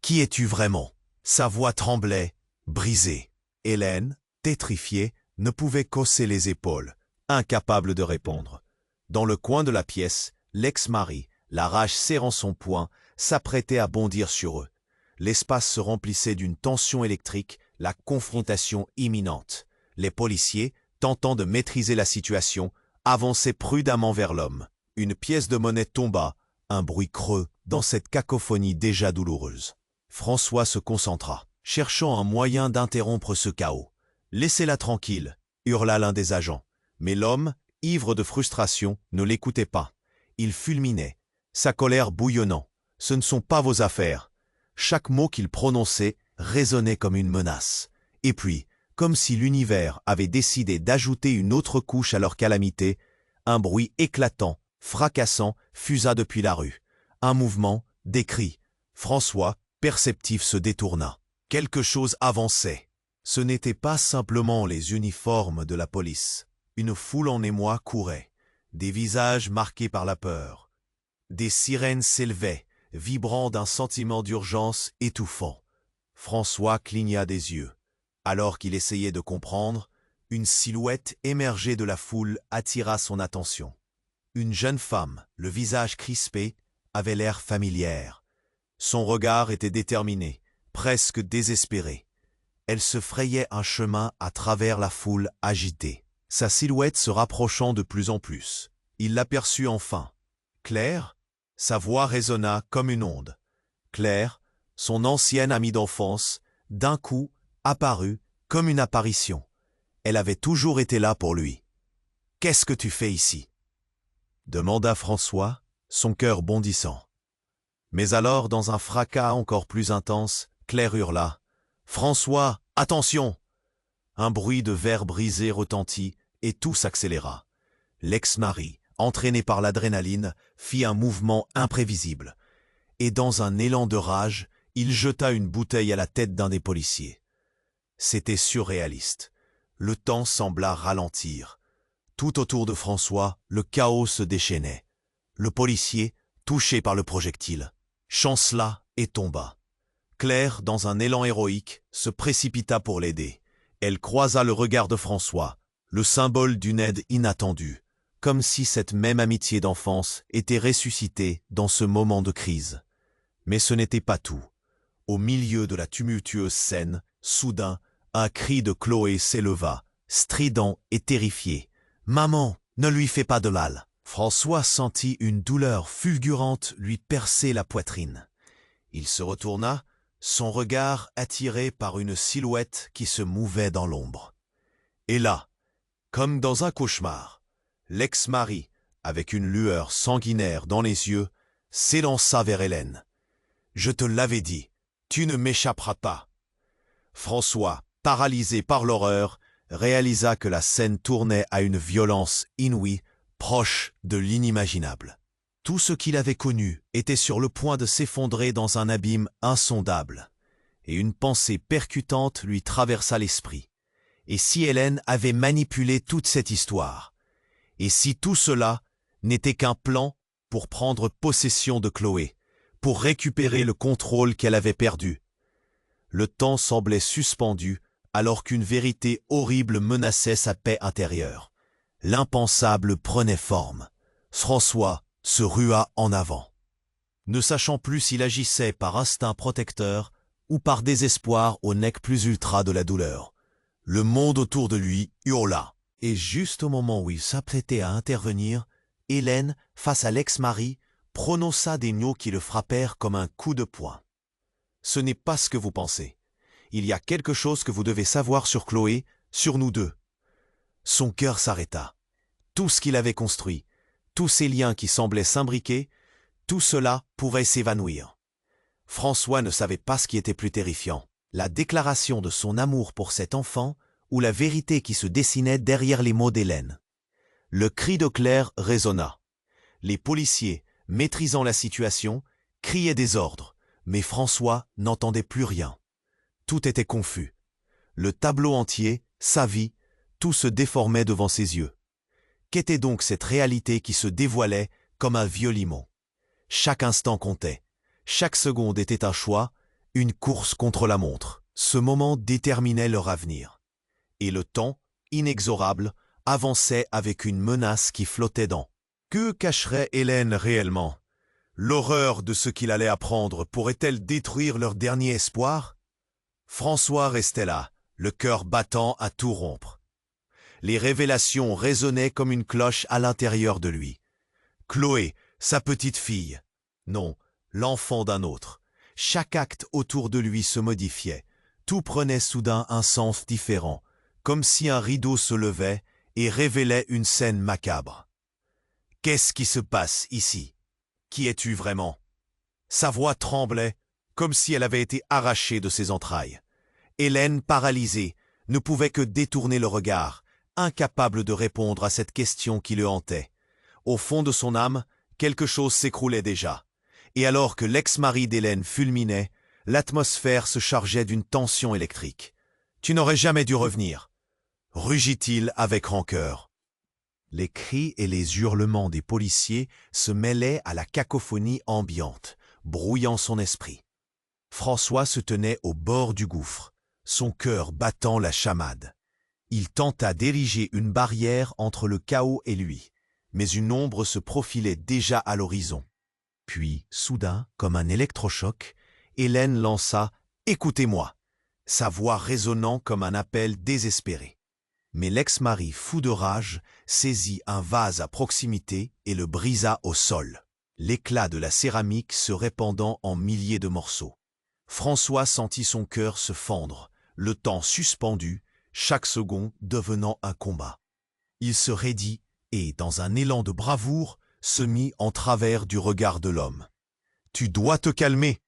Qui es-tu vraiment? Sa voix tremblait, brisée. Hélène, pétrifiée, ne pouvait qu'hausser les épaules, incapable de répondre. Dans le coin de la pièce, l'ex-mari, la rage serrant son poing, s'apprêtait à bondir sur eux. L'espace se remplissait d'une tension électrique, la confrontation imminente. Les policiers, tentant de maîtriser la situation, avançaient prudemment vers l'homme. Une pièce de monnaie tomba, un bruit creux dans cette cacophonie déjà douloureuse. François se concentra, cherchant un moyen d'interrompre ce chaos. « Laissez-la tranquille » hurla l'un des agents. Mais l'homme, ivre de frustration, ne l'écoutait pas. Il fulminait, sa colère bouillonnant. « Ce ne sont pas vos affaires ». Chaque mot qu'il prononçait résonnait comme une menace. Et puis, comme si l'univers avait décidé d'ajouter une autre couche à leur calamité, un bruit éclatant, fracassant, fusa depuis la rue. Un mouvement, des cris. François, perceptif, se détourna. Quelque chose avançait. Ce n'était pas simplement les uniformes de la police. Une foule en émoi courait. Des visages marqués par la peur. Des sirènes s'élevaient, vibrant d'un sentiment d'urgence étouffant. François cligna des yeux. Alors qu'il essayait de comprendre, une silhouette émergée de la foule attira son attention. Une jeune femme, le visage crispé, avait l'air familière. Son regard était déterminé, presque désespéré. Elle se frayait un chemin à travers la foule agitée. Sa silhouette se rapprochant de plus en plus. Il l'aperçut enfin. Claire? Sa voix résonna comme une onde. Claire, son ancienne amie d'enfance, d'un coup apparut comme une apparition. Elle avait toujours été là pour lui. « Qu'est-ce que tu fais ici ?» demanda François, son cœur bondissant. Mais alors, dans un fracas encore plus intense, Claire hurla. « François, attention !» Un bruit de verre brisé retentit et tout s'accéléra. L'ex-mari, entraîné par l'adrénaline, fit un mouvement imprévisible. Et dans un élan de rage, il jeta une bouteille à la tête d'un des policiers. C'était surréaliste. Le temps sembla ralentir. Tout autour de François, le chaos se déchaînait. Le policier, touché par le projectile, chancela et tomba. Claire, dans un élan héroïque, se précipita pour l'aider. Elle croisa le regard de François, le symbole d'une aide inattendue, comme si cette même amitié d'enfance était ressuscitée dans ce moment de crise. Mais ce n'était pas tout. Au milieu de la tumultueuse scène, soudain, un cri de Chloé s'éleva, strident et terrifié. « Maman, ne lui fais pas de mal !» François sentit une douleur fulgurante lui percer la poitrine. Il se retourna, son regard attiré par une silhouette qui se mouvait dans l'ombre. Et là, comme dans un cauchemar, l'ex-mari, avec une lueur sanguinaire dans les yeux, s'élança vers Hélène. « Je te l'avais dit, tu ne m'échapperas pas !» François, paralysé par l'horreur, réalisa que la scène tournait à une violence inouïe, proche de l'inimaginable. Tout ce qu'il avait connu était sur le point de s'effondrer dans un abîme insondable, et une pensée percutante lui traversa l'esprit. Et si Hélène avait manipulé toute cette histoire? Et si tout cela n'était qu'un plan pour prendre possession de Chloé, pour récupérer le contrôle qu'elle avait perdu? Le temps semblait suspendu alors qu'une vérité horrible menaçait sa paix intérieure. L'impensable prenait forme. François se rua en avant. ne sachant plus s'il agissait par instinct protecteur ou par désespoir au nec plus ultra de la douleur. Le monde autour de lui hurla. Et juste au moment où il s'apprêtait à intervenir, Hélène, face à l'ex-mari, prononça des mots qui le frappèrent comme un coup de poing. « Ce n'est pas ce que vous pensez. Il y a quelque chose que vous devez savoir sur Chloé, sur nous deux. » Son cœur s'arrêta. Tout ce qu'il avait construit, tous ces liens qui semblaient s'imbriquer, tout cela pourrait s'évanouir. François ne savait pas ce qui était plus terrifiant, la déclaration de son amour pour cet enfant ou la vérité qui se dessinait derrière les mots d'Hélène. Le cri de Claire résonna. Les policiers, maîtrisant la situation, criaient des ordres, mais François n'entendait plus rien. Tout était confus. Le tableau entier, sa vie, tout se déformait devant ses yeux. Qu'était donc cette réalité qui se dévoilait comme un vieux limon? Chaque instant comptait. Chaque seconde était un choix, une course contre la montre. Ce moment déterminait leur avenir. Et le temps, inexorable, avançait avec une menace qui flottait dans. Que cacherait Hélène réellement? L'horreur de ce qu'il allait apprendre pourrait-elle détruire leur dernier espoir? François restait là, le cœur battant à tout rompre. Les révélations résonnaient comme une cloche à l'intérieur de lui. Chloé, sa petite fille. Non, l'enfant d'un autre. Chaque acte autour de lui se modifiait. Tout prenait soudain un sens différent, comme si un rideau se levait et révélait une scène macabre. « Qu'est-ce qui se passe ici? Qui es-tu vraiment ?» Sa voix tremblait, comme si elle avait été arrachée de ses entrailles. Hélène, paralysée, ne pouvait que détourner le regard, incapable de répondre à cette question qui le hantait. Au fond de son âme, quelque chose s'écroulait déjà. Et alors que l'ex-mari d'Hélène fulminait, l'atmosphère se chargeait d'une tension électrique. « Tu n'aurais jamais dû revenir !» rugit-il avec rancœur. Les cris et les hurlements des policiers se mêlaient à la cacophonie ambiante, brouillant son esprit. François se tenait au bord du gouffre, son cœur battant la chamade. Il tenta d'ériger une barrière entre le chaos et lui, mais une ombre se profilait déjà à l'horizon. Puis, soudain, comme un électrochoc, Hélène lança « Écoutez-moi », sa voix résonnant comme un appel désespéré. Mais l'ex-mari, fou de rage, saisit un vase à proximité et le brisa au sol, l'éclat de la céramique se répandant en milliers de morceaux. François sentit son cœur se fendre, le temps suspendu, chaque seconde devenant un combat. Il se raidit et, dans un élan de bravoure, se mit en travers du regard de l'homme. « Tu dois te calmer !»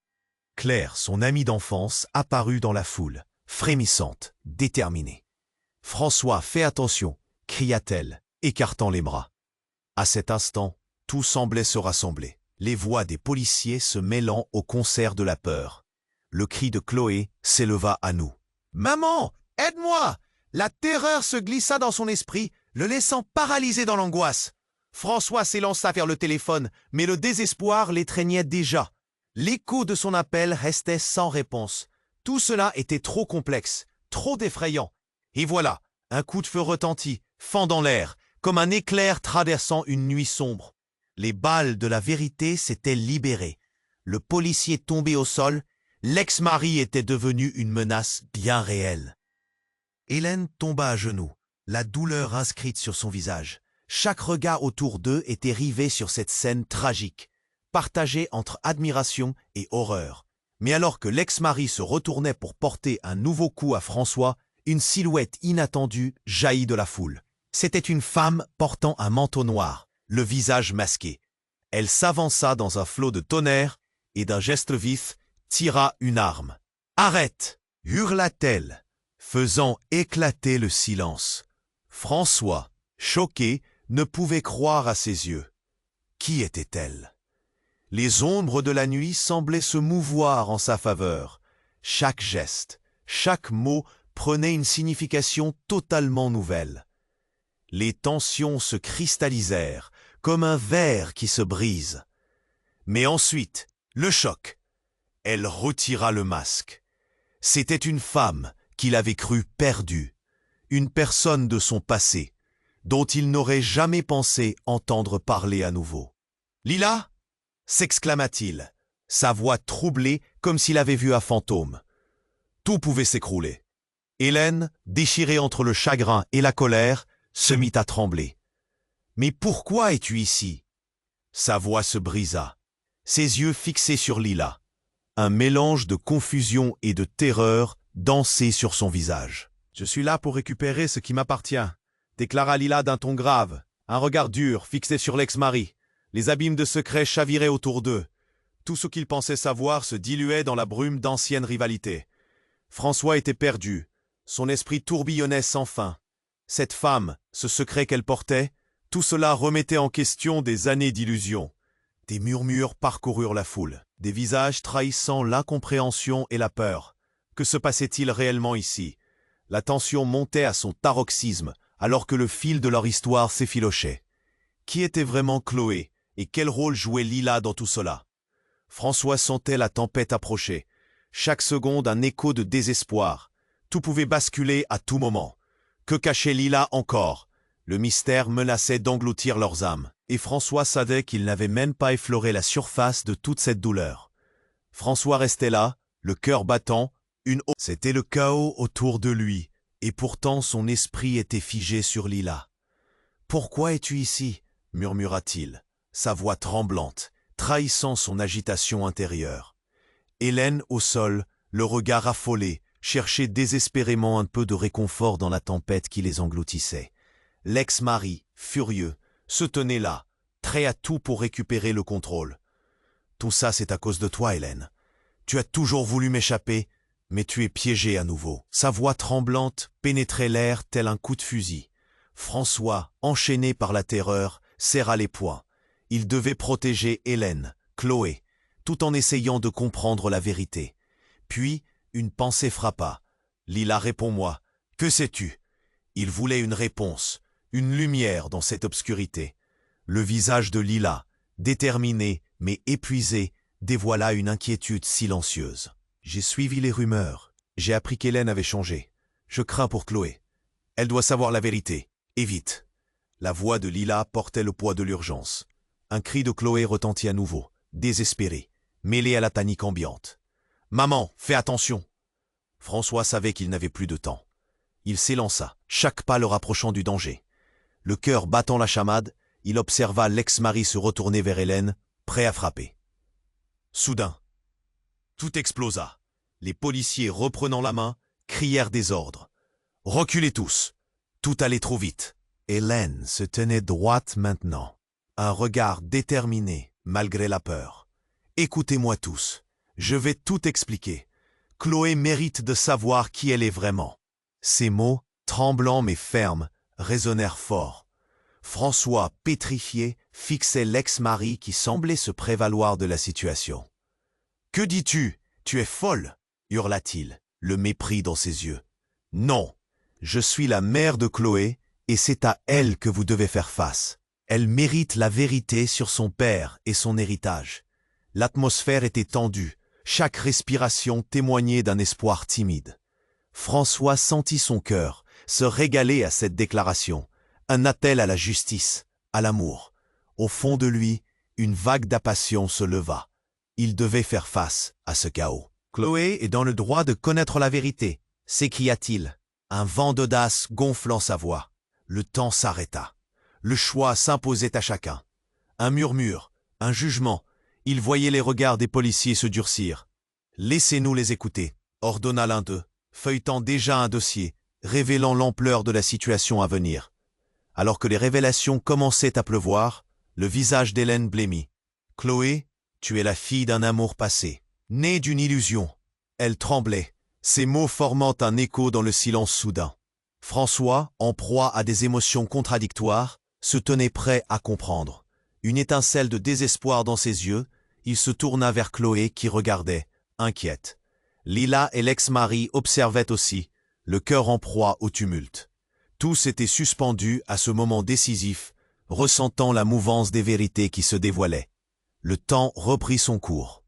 Claire, son amie d'enfance, apparut dans la foule, frémissante, déterminée. « François, fais attention !» cria-t-elle, écartant les bras. À cet instant, tout semblait se rassembler, les voix des policiers se mêlant au concert de la peur. Le cri de Chloé s'éleva à nous. « Maman, aide-moi !» La terreur se glissa dans son esprit, le laissant paralysé dans l'angoisse. François s'élança vers le téléphone, mais le désespoir l'étreignait déjà. L'écho de son appel restait sans réponse. Tout cela était trop complexe, trop effrayant. Et voilà, un coup de feu retentit, fendant l'air, comme un éclair traversant une nuit sombre. Les balles de la vérité s'étaient libérées. Le policier tombé au sol, l'ex-mari était devenu une menace bien réelle. Hélène tomba à genoux, la douleur inscrite sur son visage. Chaque regard autour d'eux était rivé sur cette scène tragique, partagée entre admiration et horreur. Mais alors que l'ex-mari se retournait pour porter un nouveau coup à François, une silhouette inattendue jaillit de la foule. C'était une femme portant un manteau noir, le visage masqué. Elle s'avança dans un flot de tonnerre et d'un geste vif, tira une arme. « Arrête !» hurla-t-elle, faisant éclater le silence. François, choqué, ne pouvait croire à ses yeux. Qui était-elle? Les ombres de la nuit semblaient se mouvoir en sa faveur. Chaque geste, chaque mot prenait une signification totalement nouvelle. Les tensions se cristallisèrent, comme un verre qui se brise. Mais ensuite, le choc. Elle retira le masque. C'était une femme qu'il avait crue perdue, une personne de son passé, dont il n'aurait jamais pensé entendre parler à nouveau. « Lila ?» s'exclama-t-il, sa voix troublée comme s'il avait vu un fantôme. Tout pouvait s'écrouler. Hélène, déchirée entre le chagrin et la colère, se mit à trembler. « Mais pourquoi es-tu ici ?» Sa voix se brisa, ses yeux fixés sur Lila. Un mélange de confusion et de terreur dansait sur son visage. « Je suis là pour récupérer ce qui m'appartient », déclara Lila d'un ton grave, un regard dur fixé sur l'ex-mari. Les abîmes de secret chaviraient autour d'eux. Tout ce qu'ils pensaient savoir se diluait dans la brume d'anciennes rivalités. François était perdu. Son esprit tourbillonnait sans fin. Cette femme, ce secret qu'elle portait, tout cela remettait en question des années d'illusions. Des murmures parcoururent la foule, des visages trahissant l'incompréhension et la peur. Que se passait-il réellement ici? La tension montait à son paroxysme, alors que le fil de leur histoire s'effilochait. Qui était vraiment Chloé, et quel rôle jouait Lila dans tout cela? François sentait la tempête approcher. Chaque seconde un écho de désespoir. Tout pouvait basculer à tout moment. Que cachait Lila encore? Le mystère menaçait d'engloutir leurs âmes, et François savait qu'il n'avait même pas effleuré la surface de toute cette douleur. François restait là, le cœur battant, C'était le chaos autour de lui, et pourtant son esprit était figé sur Lila. « Pourquoi es-tu ici ?» murmura-t-il, sa voix tremblante, trahissant son agitation intérieure. Hélène, au sol, le regard affolé, cherchait désespérément un peu de réconfort dans la tempête qui les engloutissait. L'ex-mari, furieux, se tenait là, prêt à tout pour récupérer le contrôle. « Tout ça, c'est à cause de toi, Hélène. Tu as toujours voulu m'échapper, mais tu es piégée à nouveau. » Sa voix tremblante pénétrait l'air tel un coup de fusil. François, enchaîné par la terreur, serra les poings. Il devait protéger Hélène, Chloé, tout en essayant de comprendre la vérité. Puis, une pensée frappa. « Lila, réponds-moi. Que sais-tu » Il voulait une réponse, une lumière dans cette obscurité. Le visage de Lila, déterminé mais épuisé, dévoila une inquiétude silencieuse. « J'ai suivi les rumeurs. J'ai appris qu'Hélène avait changé. Je crains pour Chloé. Elle doit savoir la vérité. Et vite. » La voix de Lila portait le poids de l'urgence. Un cri de Chloé retentit à nouveau, désespéré, mêlé à la panique ambiante. « Maman, fais attention !» François savait qu'il n'avait plus de temps. Il s'élança, chaque pas le rapprochant du danger. Le cœur battant la chamade, il observa l'ex-mari se retourner vers Hélène, prêt à frapper. Soudain, tout explosa. Les policiers, reprenant la main, crièrent des ordres. « Reculez tous !» Tout allait trop vite. Hélène se tenait droite maintenant, un regard déterminé, malgré la peur. « Écoutez-moi tous, je vais tout expliquer. Chloé mérite de savoir qui elle est vraiment. » Ces mots, tremblants mais fermes, résonnèrent fort. François, pétrifié, fixait l'ex-mari qui semblait se prévaloir de la situation. « Que dis-tu? Tu es folle !» hurla-t-il, le mépris dans ses yeux. « Non, je suis la mère de Chloé et c'est à elle que vous devez faire face. Elle mérite la vérité sur son père et son héritage. » L'atmosphère était tendue, chaque respiration témoignait d'un espoir timide. François sentit son cœur se régaler à cette déclaration, un appel à la justice, à l'amour. Au fond de lui, une vague d'appassion se leva. Il devait faire face à ce chaos. « Chloé est dans le droit de connaître la vérité », s'écria-t-il, un vent d'audace gonflant sa voix. Le temps s'arrêta. Le choix s'imposait à chacun. Un murmure, un jugement. Il voyait les regards des policiers se durcir. « Laissez-nous les écouter », ordonna l'un d'eux, feuilletant déjà un dossier, révélant l'ampleur de la situation à venir. Alors que les révélations commençaient à pleuvoir, le visage d'Hélène blêmit. « Chloé, tu es la fille d'un amour passé, née d'une illusion. » Elle tremblait, ses mots formant un écho dans le silence soudain. François, en proie à des émotions contradictoires, se tenait prêt à comprendre. Une étincelle de désespoir dans ses yeux, il se tourna vers Chloé qui regardait, inquiète. Lila et l'ex-mari observaient aussi, le cœur en proie au tumulte. Tous étaient suspendus à ce moment décisif, ressentant la mouvance des vérités qui se dévoilaient. Le temps reprit son cours.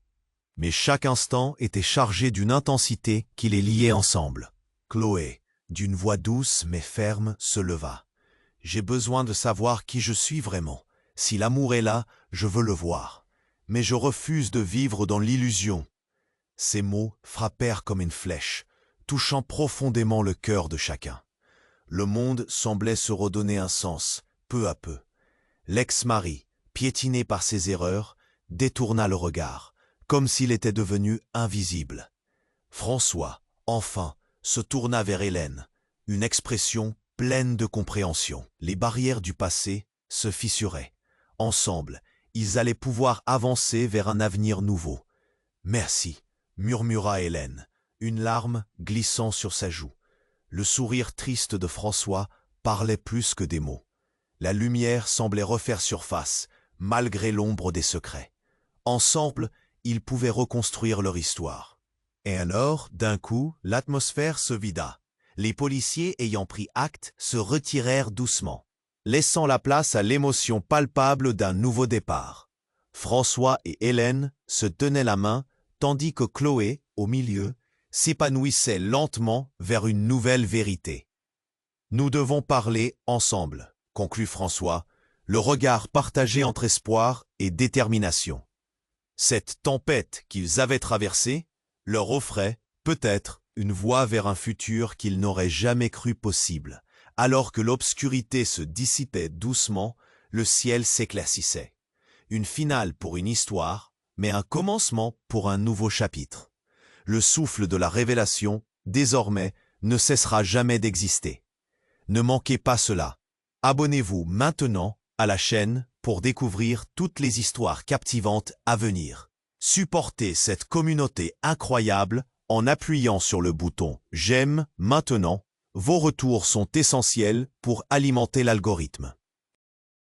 Mais chaque instant était chargé d'une intensité qui les liait ensemble. Chloé, d'une voix douce mais ferme, se leva. « J'ai besoin de savoir qui je suis vraiment. Si l'amour est là, je veux le voir. mais je refuse de vivre dans l'illusion. » Ces mots frappèrent comme une flèche, touchant profondément le cœur de chacun. Le monde semblait se redonner un sens, peu à peu. L'ex-mari, piétiné par ses erreurs, détourna le regard, comme s'il était devenu invisible. François, enfin, se tourna vers Hélène, une expression pleine de compréhension. Les barrières du passé se fissuraient. Ensemble, ils allaient pouvoir avancer vers un avenir nouveau. « Merci », murmura Hélène, une larme glissant sur sa joue. Le sourire triste de François parlait plus que des mots. La lumière semblait refaire surface, malgré l'ombre des secrets. Ensemble, ils pouvaient reconstruire leur histoire. Et alors, d'un coup, l'atmosphère se vida. Les policiers ayant pris acte se retirèrent doucement, laissant la place à l'émotion palpable d'un nouveau départ. François et Hélène se tenaient la main, tandis que Chloé, au milieu, s'épanouissait lentement vers une nouvelle vérité. « Nous devons parler ensemble », conclut François, le regard partagé entre espoir et détermination. Cette tempête qu'ils avaient traversée leur offrait, peut-être, une voie vers un futur qu'ils n'auraient jamais cru possible. Alors que l'obscurité se dissipait doucement, le ciel s'éclaircissait. Une finale pour une histoire, mais un commencement pour un nouveau chapitre. Le souffle de la révélation, désormais, ne cessera jamais d'exister. Ne manquez pas cela. Abonnez-vous maintenant à la chaîne pour découvrir toutes les histoires captivantes à venir. Supportez cette communauté incroyable en appuyant sur le bouton « J'aime » maintenant. Vos retours sont essentiels pour alimenter l'algorithme.